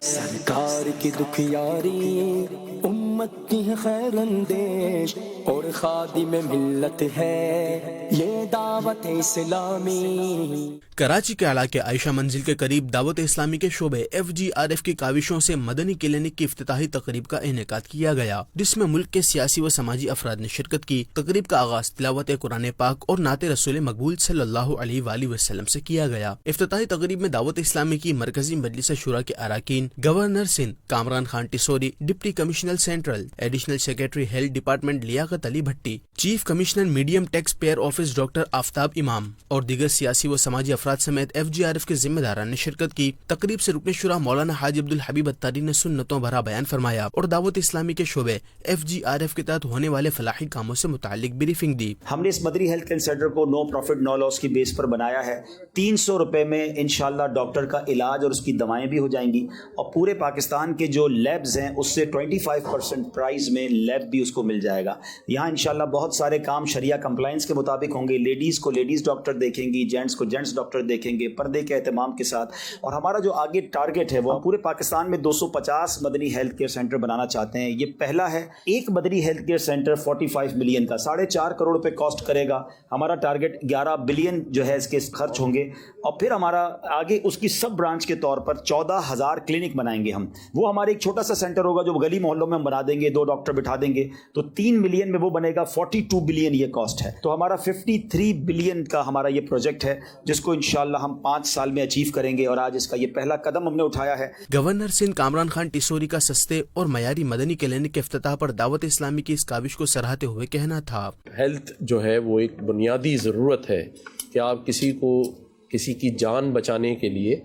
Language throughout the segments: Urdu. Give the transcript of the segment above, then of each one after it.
سرکار کی دکھیاری امت کی ہے خیر اندیش اور خادم ملت ہے یہ دعوت اسلامی. کراچی کے علاقے عائشہ منزل کے قریب دعوت اسلامی کے شعبے FGRF کی کاوشوں سے مدنی کلینک کی افتتاحی تقریب کا انعقاد کیا گیا، جس میں ملک کے سیاسی و سماجی افراد نے شرکت کی. تقریب کا آغاز تلاوت قرآن پاک اور نعت رسول مقبول صلی اللہ علیہ وآلہ وسلم سے کیا گیا. افتتاحی تقریب میں دعوت اسلامی کی مرکزی مجلس شورا کے اراکین، governor Sindh Kamran Khan Tessori, deputy commissioner central, additional secretary health department Liaquat Ali Bhatti, chief commissioner medium taxpayer office doctor Aftab Imam اور دیگر سیاسی و سماجی افراد سمیت FGRF کے ذمہ داران نے شرکت کی. تقریب سے رکن شورا مولانا حاجی عبدالحبیب اتاری نے سنتوں بھرا بیان فرمایا اور دعوت اسلامی کے شعبے FGRF کے تحت ہونے والے فلاحی کاموں سے متعلق بریفنگ دی. ہم نے اس مدنی ہیلتھ کیئر سینٹر کو نو پروفٹ نو لاس کی بیس پر بنایا ہے. 300 روپے میں انشاءاللہ ڈاکٹر کا علاج اور اس کی دوائیں بھی ہو جائیں گی، اور پورے پاکستان کے جو لیبز ہیں اس سے 25% پرائز میں لیب بھی اس کو مل جائے گا. یہاں انشاءاللہ بہت سارے کام شریعہ کمپلائنس کے مطابق ہوں گے. لیڈیز کو لیڈیز ڈاکٹر دیکھیں گی، جینٹس کو جینٹس ڈاکٹر دیکھیں گے پردے کے اہتمام کے ساتھ. اور ہمارا جو آگے ٹارگٹ ہے وہ پورے پاکستان میں 250 مدنی ہیلتھ کیئر سینٹر بنانا چاہتے ہیں. یہ پہلا ہے. ایک مدنی ہیلتھ کیئر سینٹر 45 ملین کا 4.5 کروڑ روپے کاسٹ کرے گا. ہمارا ٹارگٹ 11 بلین جو ہے اس کے خرچ ہوں گے. اور پھر ہمارا آگے اس کی سب برانچ کے طور پر 14,000 کلینک بنائیں گے ہم. وہ ہمارے ایک چھوٹا سا سینٹر ہوگا جو گلی محلوں میں ہم بنا دیں گے، 2 ڈاکٹر بٹھا دیں گے تو 3 ملین میں وہ بنے گا. 42 بلین یہ کاسٹ ہے. تو ہمارا 53 بلین کا ہمارا یہ پروجیکٹ ہے جس کو انشاءاللہ ہم 5 سال میں اچیو کریں گے، اور آج اس کا یہ پہلا قدم ہم نے اٹھایا ہے. گورنر سندھ کامران خان ٹیسوری کا سستے اور معیاری مدنی کلینک کے افتتاح پر دعوت اسلامی کی اس کاوش کو سراہتے ہوئے کہنا تھا، ہیلتھ جو ہے وہ ایک بنیادی ضرورت ہے کہ آپ کسی کی جان بچانے کے لیے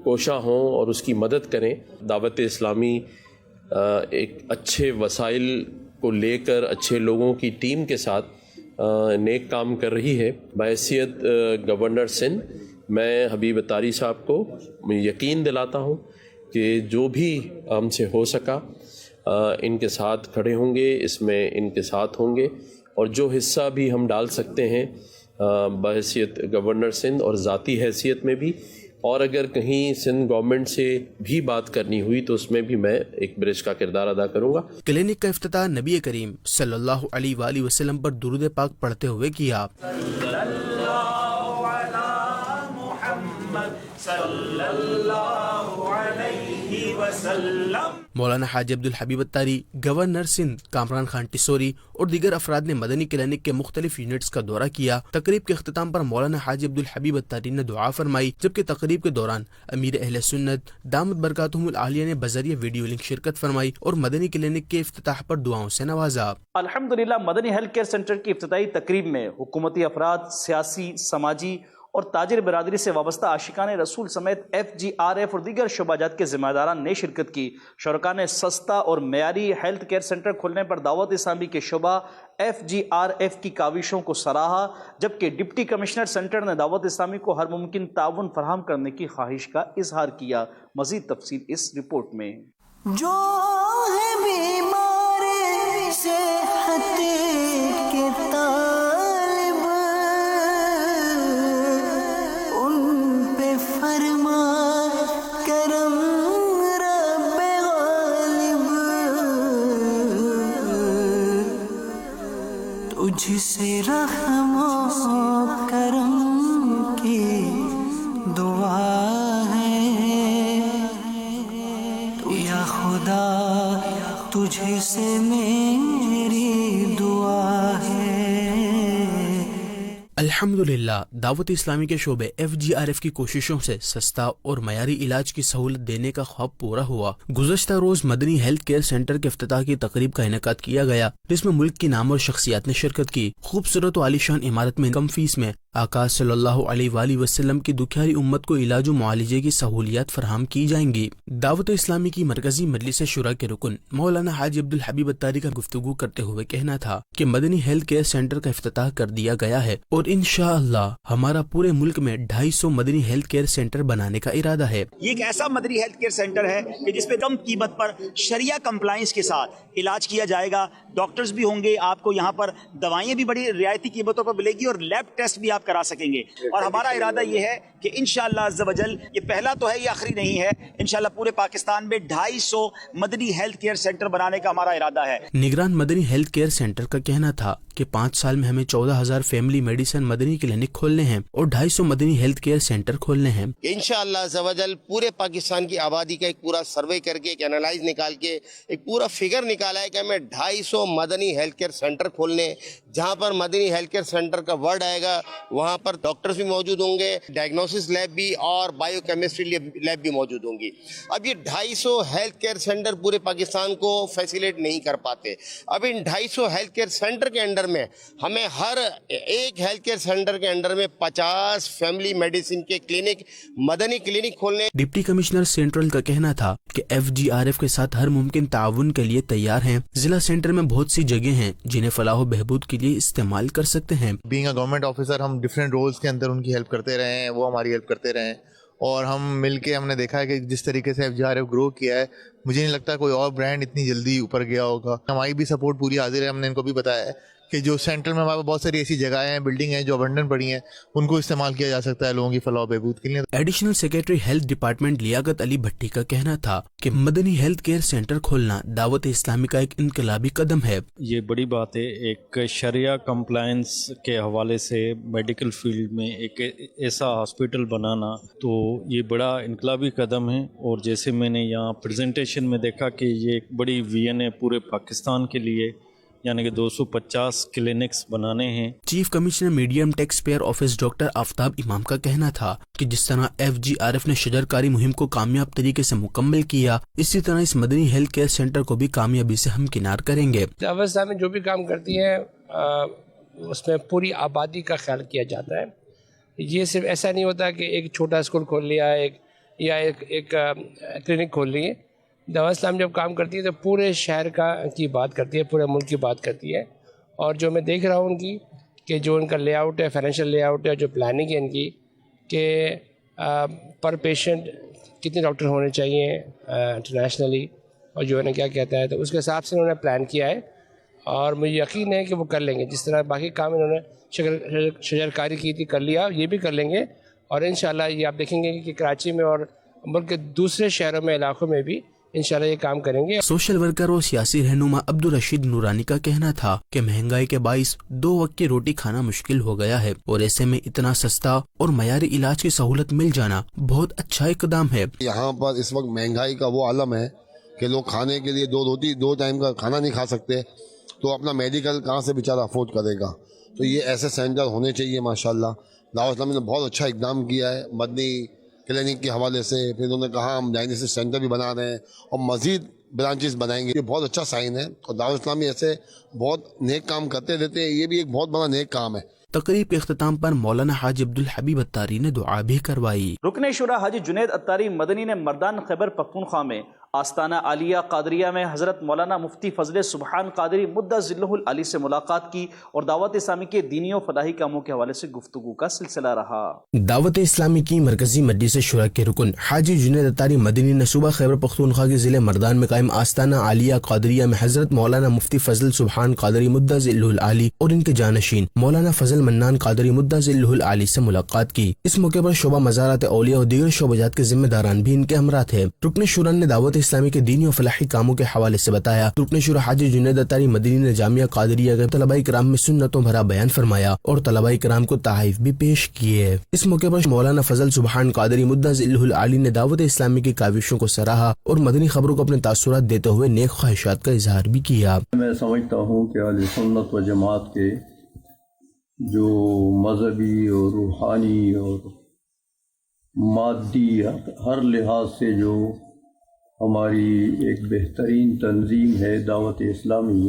کوشاں ہوں اور اس کی مدد کریں. دعوت اسلامی ایک اچھے وسائل کو لے کر اچھے لوگوں کی ٹیم کے ساتھ نیک کام کر رہی ہے. بحیثیت گورنر سندھ میں حبیب اتاری صاحب کو یقین دلاتا ہوں کہ جو بھی ہم سے ہو سکا ان کے ساتھ کھڑے ہوں گے، اس میں ان کے ساتھ ہوں گے، اور جو حصہ بھی ہم ڈال سکتے ہیں بحیثیت گورنر سندھ اور ذاتی حیثیت میں بھی، اور اگر کہیں سندھ گورنمنٹ سے بھی بات کرنی ہوئی تو اس میں بھی میں ایک برج کا کردار ادا کروں گا. کلینک کا افتتاح نبی کریم صلی اللہ علیہ وآلہ وسلم پر درود پاک پڑھتے ہوئے کیا. مولانا حاجی عبدالحبیب اتاری، گورنر سندھ کامران خان ٹیسوری اور دیگر افراد نے مدنی کلینک کے مختلف یونٹس کا دورہ کیا. تقریب کے اختتام پر مولانا حاجی عبدالحبیب اتاری نے دعا فرمائی، جبکہ تقریب کے دوران امیر اہل سنت دامت برکاتہم العالیہ نے بذریعہ ویڈیو لنک شرکت فرمائی اور مدنی کلینک کے افتتاح پر دعاؤں سے نوازا. الحمدللہ مدنی ہیلتھ کیئر سینٹر کی افتتاحی تقریب میں حکومتی افراد، سیاسی، سماجی اور تاجر برادری سے وابستہ عاشقان رسول سمیت FGRF اور دیگر شعبہ جات کے ذمہ داران نے شرکت کی. شرکاء نے سستا اور معیاری ہیلتھ کیئر سینٹر کھولنے پر دعوت اسلامی کے شعبہ FGRF کی کاوشوں کو سراہا، جبکہ ڈپٹی کمشنر سینٹر نے دعوت اسلامی کو ہر ممکن تعاون فراہم کرنے کی خواہش کا اظہار کیا. مزید تفصیل اس رپورٹ میں. جو ہے بیمار صحت کے طالب ان پہ فرما کرم رب غالب، تجھ سے رحم و کرم کی دعا ہے یا خدا، تجھ سے میری دعا ہے. الحمدللہ دعوت اسلامی کے شعبے FGRF کی کوششوں سے سستا اور معیاری علاج کی سہولت دینے کا خواب پورا ہوا. گزشتہ روز مدنی ہیلتھ کیئر سینٹر کے افتتاح کی تقریب کا انعقاد کیا گیا، جس میں ملک کی نامور شخصیات نے شرکت کی. خوبصورت و عالیشان عمارت میں کم فیس میں آقا صلی اللہ علیہ وآلہ وسلم کی دکھیاری امت کو علاج و معالجے کی سہولیات فراہم کی جائیں گی. دعوت اسلامی کی مرکزی مجلس شورا کے رکن مولانا حاجی عبدالحبیب اتاری کا گفتگو کرتے ہوئے کہنا تھا کہ مدنی ہیلتھ کیئر سینٹر کا افتتاح کر دیا گیا ہے اور انشاءاللہ ہمارا پورے ملک میں 250 مدنی ہیلتھ کیئر سینٹر بنانے کا ارادہ ہے. یہ ایک ایسا مدنی ہیلتھ کیئر سینٹر ہے کہ جس پہ کم قیمت پر شریعہ کمپلائنس کے ساتھ علاج کیا جائے گا. ڈاکٹرز بھی ہوں گے، آپ کو یہاں پر دوائیں بھی بڑی رعایتی قیمتوں پر ملے گی، اور لیب ٹیسٹ بھی آپ کرا سکیں گے. اور ہمارا ارادہ یہ ہے کہ انشاءاللہ عز و جل یہ پہلا تو ہے, یہ آخری نہیں ہے. انشاءاللہ پورے پاکستان میں 250 مدنی ہیلتھ کیئر سینٹر بنانے کا ہمارا ارادہ ہے. نگران مدنی ہیلتھ کیئر سینٹر کا کہنا تھا کہ 5 سال میں ہمیں 14,000 فیملی میڈیسن مدنی کلینک کھولنے ہیں اور 250 مدنی ہیلتھ کیئر سینٹر کھولنے ہیں. انشاءاللہ عز و جل پورے پاکستان کی آبادی کا ایک پورا سروے کر کے, ایک انالائز نکال کے ایک پورا فگر نکالا ہے کہ ہمیں 250 مدنی ہیلتھ کیئر سینٹر کھولنے. جہاں پر مدنی ہیلتھ کیئر سینٹر کا ورڈ آئے گا وہاں پر ڈاکٹرز بھی موجود ہوں گے, ڈائگنوسس لیب بھی اور بائیو کیمسٹری لیب بھی موجود ہوں گی. اب یہ 250 ہیلتھ کیئر سینٹر پورے پاکستان کو فیسیلیٹ نہیں کر پاتے. اب ان 250 ہیلتھ کیئر سینٹر کے انڈر میں ہمیں ہر ایک ہیلتھ کیئر سینٹر کے انڈر میں 50 فیملی میڈیسن کے کلینک, مدنی کلینک کھولنے. ڈپٹی کمشنر سینٹرل کا کہنا تھا کہ FGRF کے ساتھ ہر ممکن تعاون کے لیے تیار ہیں. ضلع سینٹر میں بہت سی جگہ ہیں جنہیں فلاح و بہبود کے لیے استعمال کر سکتے ہیں. بینگ اے گورنمنٹ آفیسر ہم ڈفرینٹ رولز کے اندر ان کی ہیلپ کرتے رہے ہیں, وہ ہماری ہیلپ کرتے رہے ہیں, اور ہم مل کے ہم نے دیکھا ہے کہ جس طریقے سے FGRF گرو کیا ہے, مجھے نہیں لگتا کوئی اور برانڈ اتنی جلدی اوپر گیا ہوگا. ہماری بھی سپورٹ پوری حاضر ہے. ہم نے ان کو بھی بتایا ہے کہ جو سینٹرل میں ہمارے بہت ساری ایسی جگہیں ہیں, بلڈنگ ہیں جو ابنڈن پڑی ہیں, ان کو استعمال کیا جا سکتا ہے لوگوں کی فلاح و بہبود کے لیے. Additional secretary health department Liaquat Ali بھٹی کا کہنا تھا کہ مدنی ہیلتھ کیئر سینٹر کھولنا دعوت اسلامی کا ایک انقلابی قدم ہے. یہ بڑی بات ہے. ایک شریعہ کمپلائنس کے حوالے سے میڈیکل فیلڈ میں ایک ایسا ہاسپٹل بنانا تو یہ بڑا انقلابی قدم ہے. اور جیسے میں نے یہاں پریزنٹیشن میں دیکھا کہ یہ ایک بڑی ویژن ہے پورے پاکستان کے لیے, یعنی کہ 250 کلینکس بنانے ہیں. Chief commissioner medium taxpayer office doctor Aftab Imam کا کہنا تھا کہ جس طرح FGRF نے شجرکاری مہم کو کامیاب طریقے سے مکمل کیا, اسی طرح اس مدنی ہیلتھ کیئر سینٹر کو بھی کامیابی سے ہمکنار کریں گے. دعوت اسلامی جو بھی کام کرتی ہے اس میں پوری آبادی کا خیال کیا جاتا ہے. یہ صرف ایسا نہیں ہوتا کہ ایک چھوٹا اسکول کھول لیا یا ایک کلینک کھول لی ہے. دعوت اسلام جب کام کرتی ہے تو پورے شہر کی بات کرتی ہے, پورے ملک کی بات کرتی ہے. اور جو میں دیکھ رہا ہوں ان کی کہ جو ان کا لے آؤٹ ہے, فائنینشیل لے آؤٹ ہے, جو پلاننگ ہے ان کی کہ پر پیشنٹ کتنے ڈاکٹر ہونے چاہیے انٹرنیشنلی, اور جو ہے نا کیا کہتا ہے, تو اس کے حساب سے انہوں نے پلان کیا ہے. اور مجھے یقین ہے کہ وہ کر لیں گے. جس طرح باقی کام انہوں نے شجرکاری کی تھی کر لیا, یہ بھی کر لیں گے. اور انشاءاللہ یہ آپ دیکھیں گے کہ کراچی میں اور ملک کے دوسرے شہروں میں, علاقوں میں بھی انشاءاللہ یہ کام کریں گے. سوشل ورکر اور سیاسی رہنما عبدالرشید نورانی کا کہنا تھا کہ مہنگائی کے باعث 2 وقت کی روٹی کھانا مشکل ہو گیا ہے, اور ایسے میں اتنا سستا اور معیاری علاج کی سہولت مل جانا بہت اچھا اقدام ہے. یہاں پر اس وقت مہنگائی کا وہ عالم ہے کہ لوگ کھانے کے لیے 2 روٹی 2 ٹائم کا کھانا نہیں کھا سکتے, تو اپنا میڈیکل کہاں سے بیچارہ افورڈ کرے گا. تو یہ ایسے سینٹر ہونے چاہیے. ماشاءاللہ دعوت اسلامی نے بہت اچھا اقدام کیا ہے مدنی کلینک کے حوالے سے. پھر انہوں نے کہا ہم ڈائگنوسٹک سینٹر بھی بنا رہے ہیں اور مزید برانچز بنائیں گے. یہ بہت اچھا سائن ہے, اور دعوت اسلامی ایسے بہت نیک کام کرتے رہتے ہیں. یہ بھی ایک بہت بڑا نیک کام ہے. تقریب کے اختتام پر مولانا حاجی عبدالحبیب اتاری نے دعا بھی کروائی. رکن شورا حاجی جنید اتاری مدنی نے مردان خیبر پختونخوا میں آستانہ عالیہ قادریہ میں حضرت مولانا مفتی فضل سبحان قادری مدہ ذلہ العلی سے ملاقات کی اور دعوت اسلامی کے دینی و فلاحی کاموں کے حوالے سے گفتگو کا سلسلہ رہا. دعوت اسلامی کی مرکزی مجلس شورا کے رکن حاجی جنید اتاری مدنی نے صوبہ خیبر پختونخوا کے ضلع مردان میں قائم آستانہ عالیہ قادریہ میں حضرت مولانا مفتی فضل سبحان قادری مدہ ذلہ العلی اور ان کے جانشین مولانا فضل منان قادری مدہ ذلہ العلی سے ملاقات کی. اس موقع پر شعبہ مزارات اولیاء اور دیگر شعبہ جات کے ذمہ داران بھی ان کے ہمراہ تھے. رکن شورا نے دعوت اسلامی کے دینی و فلاحی کاموں کے حوالے سے بتایا. رکن شورا حاجی جنید اتاری مدنی نے جامعہ قادریہ کے طلباء کرام میں سنتوں بھرا بیان فرمایا اور طلباء کرام کو تحائف بھی پیش کیے. اس موقع پر مولانا فضل سبحان قادری مدہ ذلہ العلی نے دعوت اسلامی کی کاوشوں کو سراہا اور مدنی خبروں کو اپنے تاثرات دیتے ہوئے نیک خواہشات کا اظہار بھی کیا. میں سمجھتا ہوں کہ اہل سنت و جماعت کے جو مذہبی اور روحانی اور مادی ہر لحاظ سے جو ہماری ایک بہترین تنظیم ہے دعوت اسلامی,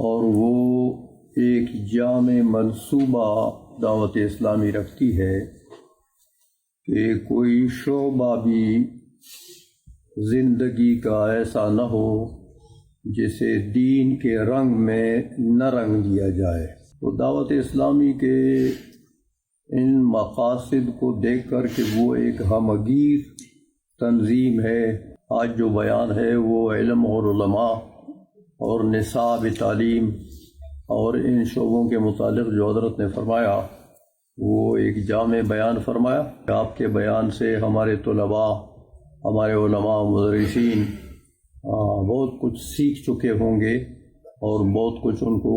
اور وہ ایک جامع منصوبہ دعوت اسلامی رکھتی ہے کہ کوئی شعبہ بھی زندگی کا ایسا نہ ہو جسے دین کے رنگ میں نہ رنگ دیا جائے. تو دعوت اسلامی کے ان مقاصد کو دیکھ کر کہ وہ ایک ہمگیر تنظیم ہے. آج جو بیان ہے وہ علم اور علماء اور نصاب تعلیم اور ان شعبوں کے متعلق جو حضرت نے فرمایا وہ ایک جامع بیان فرمایا. آپ کے بیان سے ہمارے طلباء، ہمارے علماء، مدرسین بہت کچھ سیکھ چکے ہوں گے اور بہت کچھ ان کو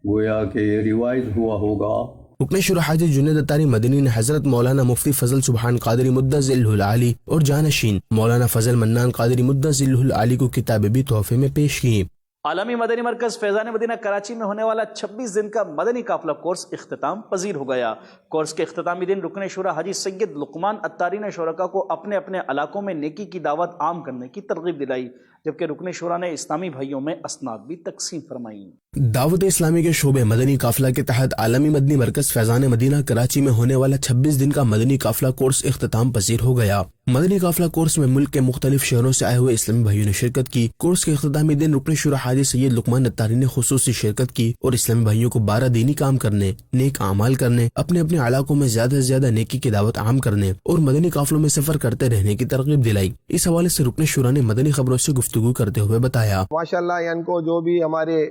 گویا کہ ریوائز ہوا ہوگا. رکن شورا حاجی جنید اتاری مدنی نے حضرت مولانا مفتی فضل سبحان قادری مدہ ذلہ العالی اور جانشین مولانا فضل منان قادری مدہ ذلہ العالی کو کتابیں بھی تحفے میں پیش کی. عالمی مدنی مرکز فیضان مدینہ کراچی میں ہونے والا 26 دن کا مدنی قافلہ کورس اختتام پذیر ہو گیا. کورس کے اختتامی دن رکن شورا حاجی سید لقمان اتاری نے شرکاء کو اپنے اپنے علاقوں میں نیکی کی دعوت عام کرنے کی ترغیب دلائی، جبکہ رکن شورا نے اسلامی بھائیوں میں اسناد بھی تقسیم فرمائی. دعوت اسلامی کے شعبے مدنی قافلہ کے تحت عالمی مدنی مرکز فیضان مدینہ کراچی میں ہونے والا 26 دن کا مدنی قافلہ کورس اختتام پذیر ہو گیا. مدنی قافلہ کورس میں ملک کے مختلف شہروں سے آئے ہوئے اسلامی بھائیوں نے شرکت کی. کورس کے اختتامی دن رکن شورا حاجی سید لقمان اتاری نے خصوصی شرکت کی اور اسلامی بھائیوں کو 12 دینی کام کرنے، نیک اعمال کرنے، اپنے اپنے علاقوں میں زیادہ سے زیادہ نیکی کی دعوت عام کرنے اور مدنی قافلوں میں سفر کرتے رہنے کی ترغیب دلائی. اس حوالے سے رکن شورا نے مدنی خبروں سے گفتگو کرتے ہوئے بتایا، ماشاءاللہ ان کو جو بھی ہمارے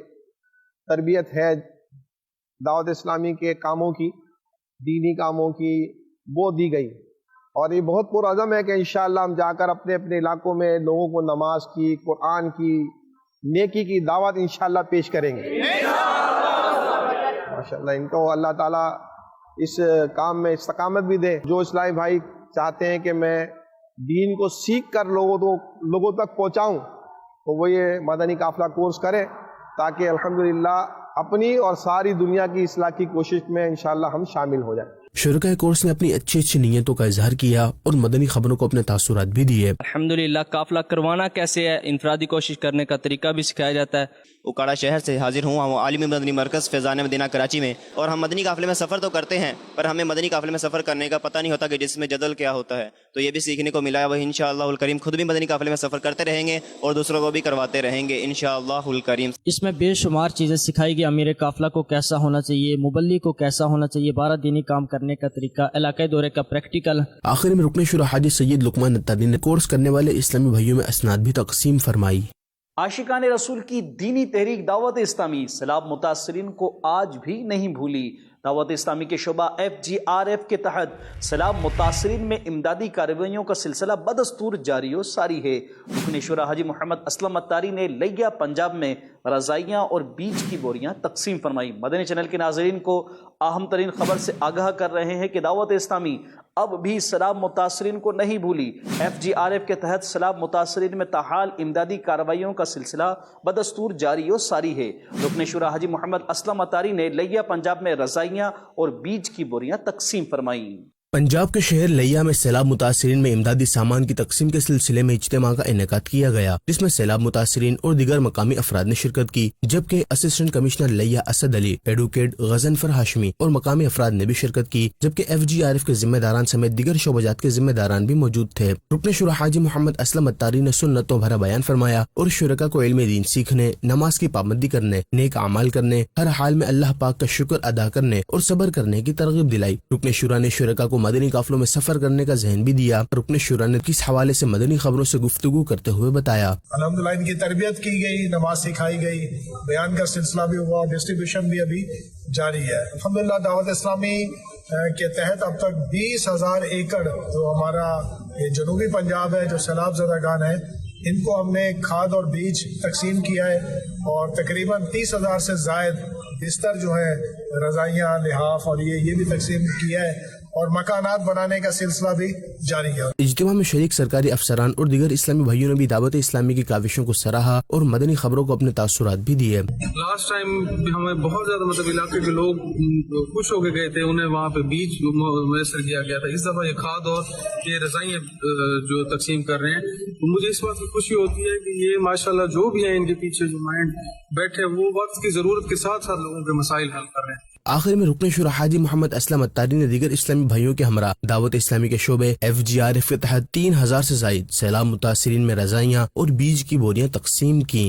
تربیت ہے دعوت اسلامی کے کاموں کی، دینی کاموں کی، وہ دی گئی، اور یہ بہت پرعزم ہے کہ انشاءاللہ ہم جا کر اپنے اپنے علاقوں میں لوگوں کو نماز کی، قرآن کی، نیکی کی دعوت انشاءاللہ پیش کریں گے. ماشاءاللہ ان کو اللہ تعالیٰ اس کام میں استقامت بھی دے. جو اسلامی بھائی چاہتے ہیں کہ میں دین کو سیکھ کر لوگوں تک پہنچاؤں تو وہ یہ مدنی قافلہ کورس کریں، تاکہ الحمدللہ اپنی اور ساری دنیا کی اصلاح کی کوشش میں انشاءاللہ ہم شامل ہو جائیں. شرکاء کورس نے اپنی اچھی نیتوں کا اظہار کیا اور مدنی خبروں کو اپنے تاثرات بھی دیے. الحمدللہ قافلہ کروانا کیسے ہے، انفرادی کوشش کرنے کا طریقہ بھی سکھایا جاتا ہے. اکاڑا شہر سے حاضر ہوں عالمی مدنی مرکز فیضان مدینہ کراچی میں، اور ہم مدنی قافلے میں سفر تو کرتے ہیں پر ہمیں مدنی قافلے میں سفر کرنے کا پتہ نہیں ہوتا کہ جس میں جدل کیا ہوتا ہے، تو یہ بھی سیکھنے کو ملا ہے. وہ انشاءاللہ الکریم خود بھی مدنی قافلے میں سفر کرتے رہیں گے اور دوسروں کو بھی کرواتے رہیں گے انشاءاللہ الکریم. اس میں بے شمار چیزیں سکھائی گئی. امیر قافلہ کو کیسا ہونا چاہیے، مبلغ کو کیسا ہونا چاہیے، 12 دینی کام کرنے کا طریقہ، علاقائی دورے کا پریکٹیکل. آخر میں رکن شورا حاجی سید لقمان اتاری نے کورس کرنے والے اسلامی بھائیوں میں اسناد بھی تقسیم فرمائی. عاشقان رسول کی دینی تحریک دعوت اسلامی سیلاب متاثرین کو آج بھی نہیں بھولی. دعوت اسلامی کے شعبہ FGRF کے تحت سیلاب متاثرین میں امدادی کارروائیوں کا سلسلہ بدستور جاری و ساری ہے. رکن شورا حاجی محمد اسلم اتاری نے لیا پنجاب میں رضائیاں اور بیج کی بوریاں تقسیم فرمائی. مدنی چینل کے ناظرین کو اہم ترین خبر سے آگاہ کر رہے ہیں کہ دعوت اسلامی اب بھی سیلاب متاثرین کو نہیں بھولی. FGRF کے تحت سیلاب متاثرین میں تاحال امدادی کارروائیوں کا سلسلہ بدستور جاری و ساری ہے. رکن شورا حاجی محمد اسلم اتاری نے لیا پنجاب میں رضائیاں اور بیج کی بوریاں تقسیم فرمائیں. پنجاب کے شہر لیا میں سیلاب متاثرین میں امدادی سامان کی تقسیم کے سلسلے میں اجتماع کا انعقاد کیا گیا، جس میں سیلاب متاثرین اور دیگر مقامی افراد نے شرکت کی، جبکہ اسسٹنٹ کمشنر لیا اسد علی، ایڈوکیٹ غضنفر ہاشمی اور مقامی افراد نے بھی شرکت کی، جبکہ FGRF کے ذمہ داران سمیت دیگر شعبجات کے ذمہ داران بھی موجود تھے. رکن شورا حاجی محمد اسلم اتاری نے سنتوں بھرا بیان فرمایا اور شرکاء کو علم دین سیکھنے، نماز کی پابندی کرنے، نیک اعمال کرنے، ہر حال میں اللہ پاک کا شکر ادا کرنے اور صبر کرنے کی ترغیب دلائی. رکن شورا نے شرکاء کو مدنی قافلوں میں سفر کرنے کا ذہن بھی دیا. رکن شورا نے کس حوالے سے مدنی خبروں سے گفتگو کرتے ہوئے بتایا، الحمدللہ ان کی تربیت کی گئی، نماز سکھائی گئی، بیان کا سلسلہ بھی ہوا، ڈسٹریبیوشن بھی ابھی جاری ہے. الحمدللہ دعوت اسلامی کے تحت اب تک 20,000 ایکڑ جو ہمارا جنوبی پنجاب ہے، جو سیلاب زدگان ہے، ان کو ہم نے کھاد اور بیج تقسیم کیا ہے، اور تقریباً 30,000 سے زائد بستر جو ہے، رضائیاں، لحاف اور یہ بھی تقسیم کیا ہے، اور مکانات بنانے کا سلسلہ بھی جاری ہے. اجتماع میں شریک سرکاری افسران اور دیگر اسلامی بھائیوں نے بھی دعوت اسلامی کی کاوشوں کو سراہا اور مدنی خبروں کو اپنے تاثرات بھی دیے. لاسٹ ٹائم ہمیں بہت زیادہ علاقے کے لوگ خوش ہو کے گئے تھے، انہیں وہاں پہ بیج میسر کیا گیا تھا. اس دفعہ یہ کھاد اور یہ رضائیاں جو تقسیم کر رہے ہیں، تو مجھے اس بات کی خوشی ہوتی ہے کہ یہ ماشاءاللہ جو بھی ہیں ان کے پیچھے جو مائنڈ بیٹھے وہ وقت کی ضرورت کے ساتھ ساتھ لوگوں کے مسائل حل کر رہے ہیں. آخر میں رکن شورا حاجی محمد اسلم اتاری نے دیگر اسلامی بھائیوں کے ہمراہ دعوت اسلامی کے شعبے FGRF کے تحت 3,000 سے زائد سیلاب متاثرین میں رضائیاں اور بیج کی بوریاں تقسیم کی.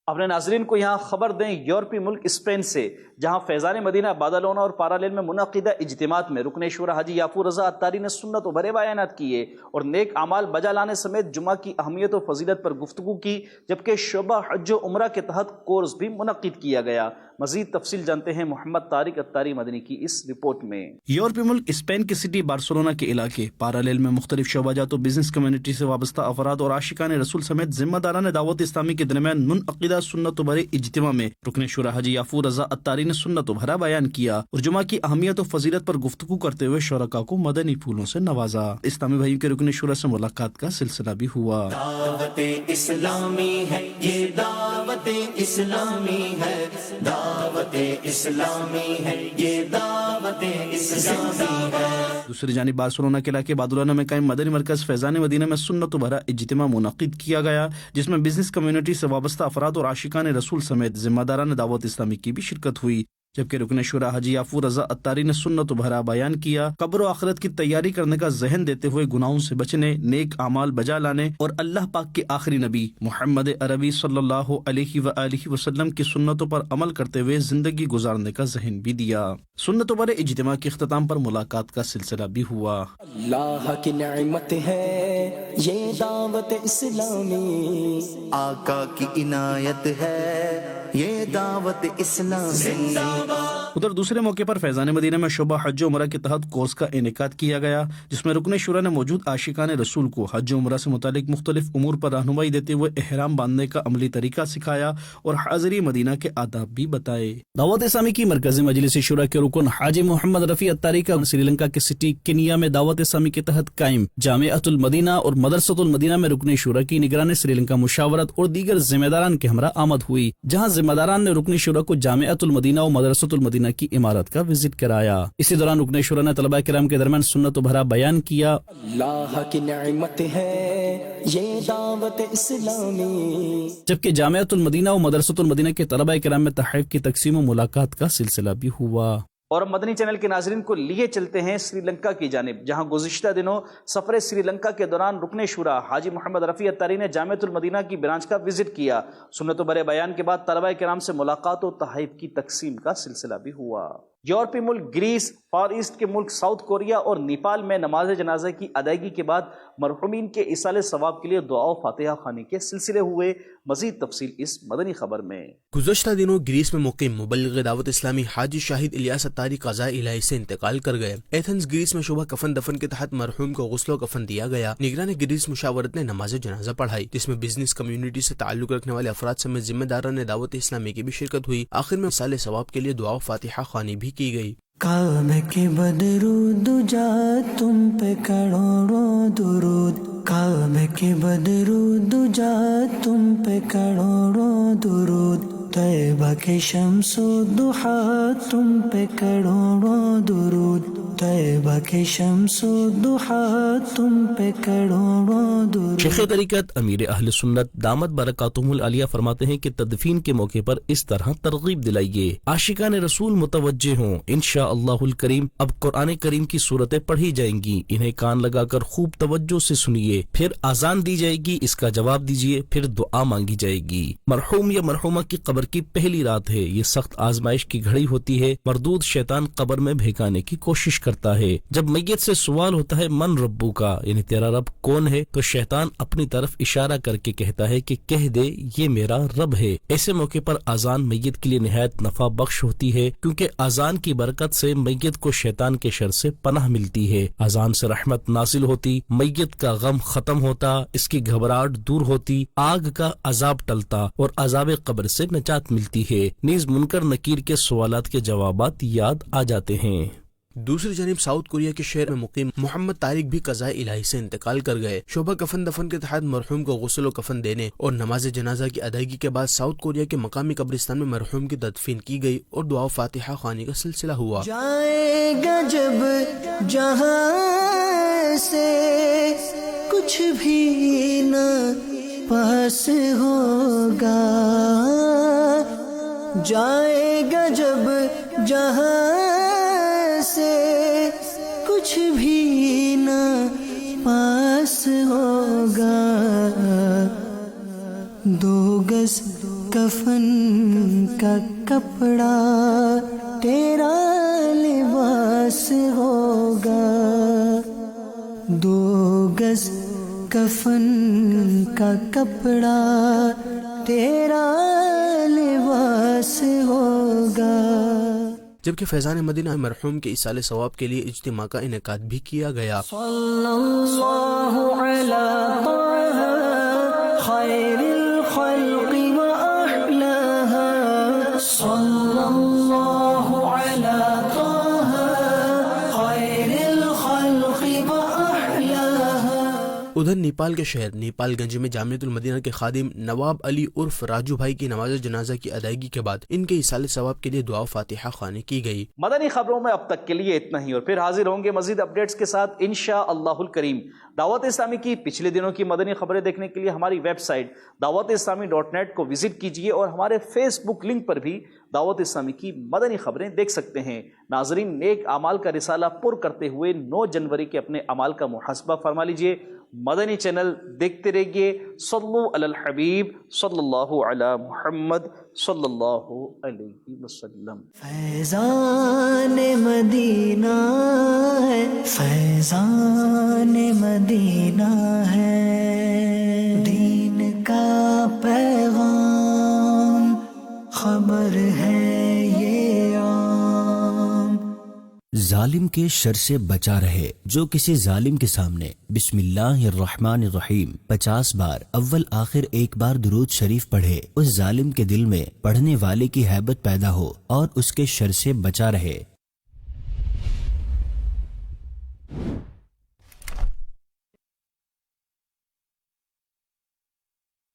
اپنے ناظرین کو یہاں خبر دیں یورپی ملک اسپین سے، جہاں فیضان مدینہ بادلونہ اور پارالل میں منعقدہ اجتماعات میں رکن شورا حاجی یافور رضا اتاری نے سنت و بھرے بیانات کیے اور نیک اعمال بجا لانے سمیت جمعہ کی اہمیت و فضیلت پر گفتگو کی، جبکہ شعبہ حج و عمرہ کے تحت کورس بھی منعقد کیا گیا۔ مزید تفصیل جانتے ہیں محمد طارق اتاری مدنی کی اس رپورٹ میں۔ یورپی ملک اسپین کی سٹی بارسلونا کے علاقے پارالل میں مختلف شعبہ جات و بزنس کمیونٹی سے وابستہ افراد اور عاشقان رسول سمیت ذمہ داران دعوت اسلامی کے درمیان منعقدہ سنت و بھرے اجتماع میں رکن شورا حاجی یافور رضا اتاری نے سنت و بھرا بیان کیا اور جمعہ کی اہمیت و فضیلت پر گفتگو کرتے ہوئے شرکاء کو مدنی پھولوں سے نوازا۔ اسلامی بھائیوں کے رکن شورا سے ملاقات کا سلسلہ بھی ہوا۔ دعوت اسلامی ہے یہ، دعوت اسلامی ہے، دعوت اسلامی ہے یہ، دعوت اسلامی ہے۔ دوسری جانب بارسلونا کے علاقے بادلونہ میں قائم مدنی مرکز فیضان مدینہ میں سنت و بھرا اجتماع منعقد کیا گیا، جس میں بزنس کمیونٹی سے وابستہ افراد اور عاشقان رسول سمیت ذمہ داران دعوت اسلامی کی بھی شرکت ہوئی، جبکہ رکن شورا حاجی یافور رضا اتاری نے سنت و بھرا بیان کیا، قبر و آخرت کی تیاری کرنے کا ذہن دیتے ہوئے گناہوں سے بچنے، نیک اعمال بجا لانے اور اللہ پاک کے آخری نبی محمد عربی صلی اللہ علیہ وآلہ وسلم کی سنتوں پر عمل کرتے ہوئے زندگی گزارنے کا ذہن بھی دیا۔ سنت و بھرے اجتماع کے اختتام پر ملاقات کا سلسلہ بھی ہوا۔ اللہ کی نعمت ہے یہ دعوت اسلامی، آقا کی عنایت ہے یہ دعوت اسلامی۔ ادھر دوسرے موقع پر فیضان مدینہ میں شعبہ حج و عمرہ کے تحت کورس کا انعقاد کیا گیا، جس میں رکن شورا نے موجود عاشقان رسول کو حج و عمرہ سے متعلق مختلف امور پر رہنمائی دیتے ہوئے احرام باندھنے کا عملی طریقہ سکھایا اور حاضری مدینہ کے آداب بھی بتائے۔ دعوت اسلامی کی مرکزی مجلس شورا کے رکن حاجی محمد رفیع اتاری کا سری لنکا کے سٹی کنیا میں دعوت اسلامی کے تحت قائم جامعۃ المدینہ اور مدرسۃ المدینہ میں رکن شورا کی نگرانی سری لنکا مشاورت اور دیگر ذمہ داران کے ہمراہ آمد ہوئی، جہاں ذمہ داران نے رکن شورا کو جامعۃ المدینہ اور مدرسۃ المدینہ کی عمارت کا وزٹ کرایا۔ اسی دوران رکن شورا نے طلباء کرام کے درمیان سنت و بھرا بیان کیا۔ اللہ کی نعمت ہے یہ دعوت اسلامی، جبکہ جامعۃ المدینہ اور مدرسۃ المدینہ کے طلباء کرام میں تحائف کی تقسیم و ملاقات کا سلسلہ بھی ہوا۔ اور مدنی چینل کے ناظرین کو لیے چلتے ہیں سری لنکا کی جانب، جہاں گزشتہ دنوں سفر سری لنکا کے دوران رکن شورا حاجی محمد رفیع اتاری نے جامعۃ المدینہ کی برانچ کا وزٹ کیا۔ سنت و بھرے بیان کے بعد طلباء کرام سے ملاقات و تحائف کی تقسیم کا سلسلہ بھی ہوا۔ یورپی ملک گریس، فار ایسٹ کے ملک ساؤتھ کوریا اور نیپال میں نماز جنازہ کی ادائیگی کے بعد مرحومین کے ایصال ثواب کے لیے دعا و فاتحہ خوانی کے سلسلے ہوئے۔ مزید تفصیل اس مدنی خبر میں۔ گزشتہ دنوں گریس میں مقیم مبلغ دعوت اسلامی حاجی شاہد الیاس اتاری قضاء الہی سے انتقال کر گئے۔ ایتھنز گریس میں شعبہ کفن دفن کے تحت مرحوم کو غسل و کفن دیا گیا۔ نگران گریس مشاورت نے نماز جنازہ پڑھائی، جس میں بزنس کمیونٹی سے تعلق رکھنے والے افراد سمیت ذمہ داران دعوت اسلامی کی بھی شرکت ہوئی۔ آخر میں ایصال ثواب کے لیے دعا و فاتحہ خوانی بھی کی گئی۔ کعبے کے بدرود جا تم پہ کروڑوں درود، کعبے کے بدرود جا تم پہ کروڑوں درود، طیبہ کے شمس و ضحیٰ تم پہ کروڑوں درود، طیبہ کے شمس و ضحیٰ تم پہ کروڑوں درود۔ شیخ طریقت امیر اہل سنت دامت برکاتہم العالیہ فرماتے ہیں کہ تدفین کے موقع پر اس طرح ترغیب دلائیے، عاشقان رسول متوجہ ہوں، انشاءاللہ الکریم اب قرآن کریم کی صورتیں پڑھی جائیں گی، انہیں کان لگا کر خوب توجہ سے سنیے، پھر آذان دی جائے گی، اس کا جواب دیجیے، پھر دعا مانگی جائے گی۔ مرحوم یا مرحومہ کی قبر کی پہلی رات ہے، یہ سخت آزمائش کی گھڑی ہوتی ہے، مردود شیطان قبر میں بھیگانے کی کوشش کرتا ہے۔ جب میت سے سوال ہوتا ہے من ربو کا، یعنی تیرا رب کون ہے، تو شیطان اپنی طرف اشارہ کر کے کہتا ہے کہ کہہ دے یہ میرا رب ہے۔ ایسے موقع پر آذان میت کے لیے نہایت نفع بخش ہوتی ہے، کیونکہ آذان کی برکت سے میت کو شیطان کے شر سے پناہ ملتی ہے۔ آذان سے رحمت نازل ہوتی، میت کا غم ختم ہوتا، اس کی گھبراہٹ دور ہوتی، آگ کا عذاب ٹلتا اور عذاب قبر سے نجات ملتی ہے، نیز منکر نکیر کے سوالات کے جوابات یاد آ جاتے ہیں۔ دوسری جانب ساؤتھ کوریا کے شہر میں مقیم محمد طارق بھی قضاء الہی سے انتقال کر گئے۔ شعبہ کفن دفن کے تحت مرحوم کو غسل و کفن دینے اور نماز جنازہ کی ادائیگی کے بعد ساؤتھ کوریا کے مقامی قبرستان میں مرحوم کی تدفین کی گئی اور دعا و فاتحہ خوانی کا سلسلہ ہوا۔ جائے گا جب جہاں سے کچھ بھی نہ پاس ہوگا، جائے گا جب جہاں سے کچھ بھی نہ پاس ہوگا، 2 گز کف کپڑا تیرا لباس ہوگا، 2 گز کفن کا کپڑا تیرا لباس ہوگا۔ جبکہ فیضان مدینہ مرحوم کے ایصال ثواب کے لیے اجتماع کا انعقاد بھی کیا گیا۔ صلی اللہ علی طه خیر الخلق واحلاها، صلی اللہ علی طه خیر الخلق واحلاها۔ ادھر نیپال کے شہر نیپال گنج میں جامعۃ المدینہ کے خادم نواب علی عرف راجو بھائی کی نماز جنازہ کی ادائیگی کے بعد ان کے ایصال ثواب کے لیے دعا و فاتحہ خوانی کی گئی۔ مدنی خبروں میں اب تک کے لیے اتنا ہی، اور پھر حاضر ہوں گے مزید اپڈیٹس کے ساتھ انشاءاللہ الکریم۔ دعوت اسلامی کی پچھلے دنوں کی مدنی خبریں دیکھنے کے لیے ہماری ویب سائٹ dawat-islami.net کو وزٹ کیجئے، اور ہمارے فیس بک لنک پر بھی دعوت اسلامی کی مدنی خبریں دیکھ سکتے ہیں۔ ناظرین، نیک اعمال کا رسالہ پر کرتے ہوئے 9 جنوری کے اپنے اعمال کا محاسبہ فرما لیجئے۔ مدنی چینل دیکھتے رہیے۔ صلو علی الحبیب صلی اللہ علی محمد صلی اللہ علیہ وسلم۔ فیضان مدینہ ہے، فیضان مدینہ ہے، دین کا پیغام خبر ہے یہ عام۔ ظالم کے شر سے بچا رہے جو کسی ظالم کے سامنے بسم اللہ الرحمن الرحیم 50 بار اول آخر ایک بار درود شریف پڑھے، اس ظالم کے دل میں پڑھنے والے کی ہیبت پیدا ہو اور اس کے شر سے بچا رہے۔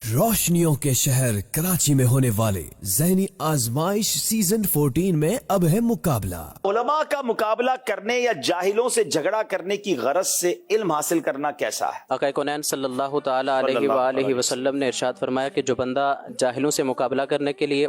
روشنیوں کے شہر کراچی میں ہونے والے ذہنی آزمائش سیزن 14 میں اب ہے مقابلہ۔ علماء کا مقابلہ کرنے یا جاہلوں سے جھگڑا کرنے کی غرض سے علم حاصل کرنا کیسا ہے؟ آقا کونین صلی اللہ تعالی علیہ وآلہ وسلم نے ارشاد فرمایا کہ جو بندہ جاہلوں سے مقابلہ کرنے کے لیے